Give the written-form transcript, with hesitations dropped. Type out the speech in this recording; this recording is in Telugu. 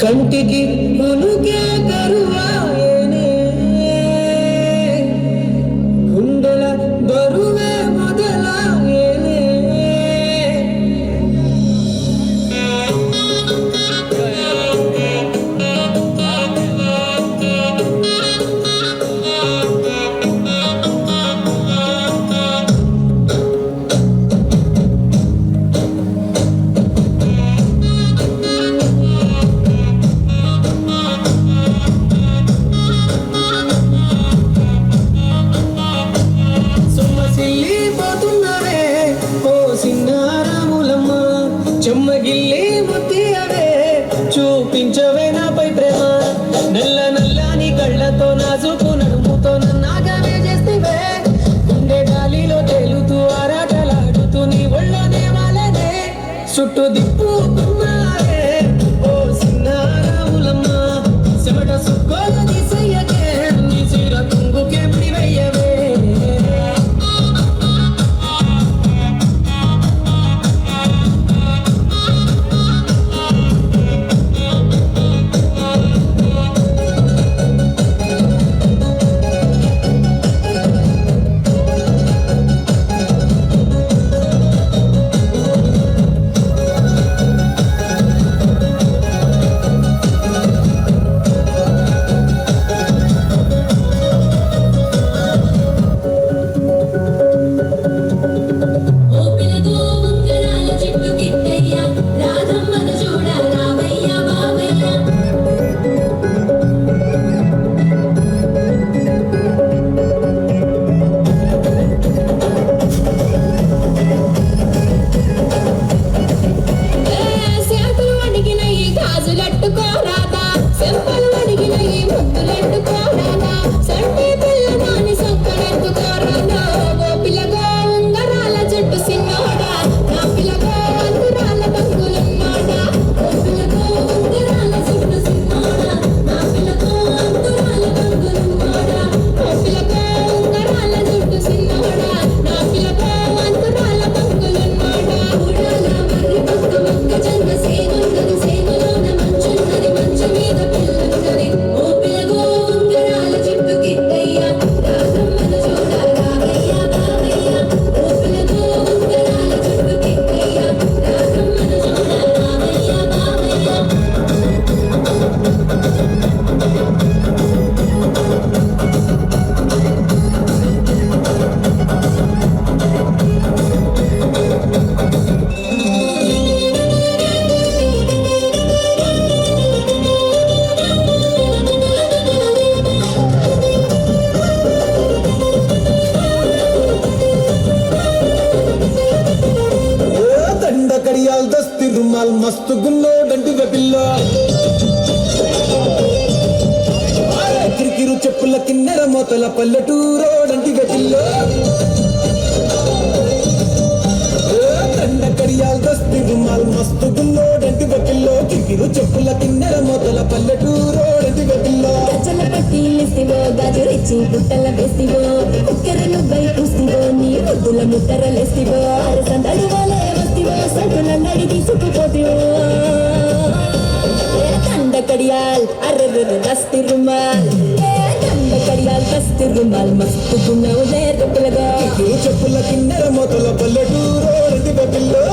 కంటికి మునుకే కరువాయనే గుండెల బరువే మొదలాయనే చెమ్మగిల్లి ముత్తియవే చూపించవే నాపై ప్రేమ నల్ల నల్లని కళ్ళతో నాజుకు నడుముతో నన్నాగమే చేస్తేవే గుండె గాలిలో తేలుతూ ఆరాటలాడుతూ నీ ఒళ్ళో దేవాలనే చుట్టూ దిప్పుకున్నావే ఓ సిన్నారాములమ్మ చెమట సుక్కోలు తీసయ్యకే నీ చీర తుంగుకే ముడివయ్యవే रुमाल मस्त गुन्नो डंटी पिल्लो కిరికిరు చెప్పుల కిన్నెర మోతల పల్లెటూరో డంటి పిల్లో దండ కడియాల్ దస్తి రుమాల్ మस्त గున్नो డంటి పిల్లో కిరికిరు చెప్పుల కిన్నెర మోతల పల్లెటూరో డంటి పిల్లో గచ్చల పట్టి ఇస్తివో గాజురిచ్చి పుట్టల వేస్తివో కుక్కెరను బైపుస్తివో నీ ముద్దుల ముద్దరలేస్తివో అరసందడి వాలే వస్తివో సంటుల నడి తీసుకుపోతివో దండ కడియాల్ అర్ర దస్తి రుమాల్ దండ కడియాల్ దస్తి రుమాల్ మస్తు గున్నవు దేర్ పిల్లగా చెప్పుల కిన్నెర మోతల పల్లెటూరో డంటి పిల్లో